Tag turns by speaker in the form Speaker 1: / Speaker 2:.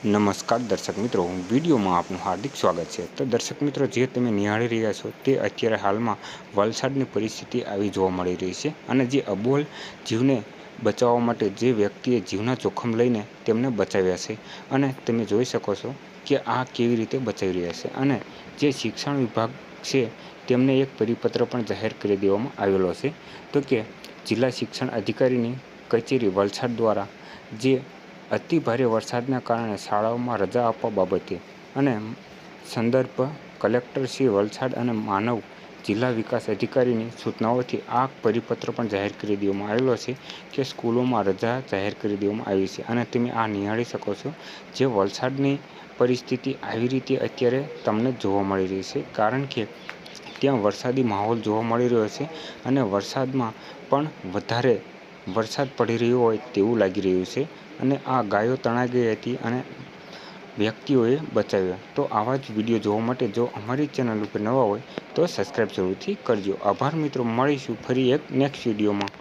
Speaker 1: નમસ્કાર દર્શક મિત્રો, વિડીયોમાં આપનું હાર્દિક સ્વાગત છે। તો દર્શક મિત્રો, જે તમે નિહાળી રહ્યા છો તે અત્યારે હાલમાં વલસાડની પરિસ્થિતિ આવી જોવા મળી રહી છે અને જે અબોલ જીવને બચાવવા માટે જે વ્યક્તિએ જીવના જોખમ લઈને તેમને બચાવ્યા છે અને તમે જોઈ શકો છો કે આ કેવી રીતે બચાવી રહ્યા છે। અને જે શિક્ષણ વિભાગ છે તેમને એક પરિપત્ર પણ જાહેર કરી દેવામાં આવેલો છે, તો કે જિલ્લા શિક્ષણ અધિકારીની કચેરી વલસાડ દ્વારા જે અતિ ભારે વરસાદના કારણે શાળાઓમાં રજા આપવા બાબતે અને સંદર્ભ કલેક્ટર શ્રી વલસાડ અને માનવ જિલ્લા વિકાસ અધિકારીની સૂચનાઓથી આ પરિપત્ર પણ જાહેર કરી દેવામાં આવેલો છે કે સ્કૂલોમાં રજા જાહેર કરી દેવામાં આવી છે। અને તમે આ નિહાળી શકો છો, જે વલસાડની પરિસ્થિતિ આવી રીતે અત્યારે તમને જોવા મળી રહી છે, કારણ કે ત્યાં વરસાદી માહોલ જોવા મળી રહ્યો છે અને વરસાદમાં પણ વધારે વરસાદ પડી રહ્યો હોય તેવું લાગી રહ્યું છે અને આ ગાયો તણાઈ ગઈ હતી અને વ્યક્તિઓએ બચાવ્યા। તો આવા જ વિડીયો જોવા માટે જો અમારી ચેનલ ઉપર નવા હોય તો સબસ્ક્રાઈબ જરૂરથી કરજો। આભાર મિત્રો, મળીશું ફરી એક નેક્સ્ટ વિડીયોમાં।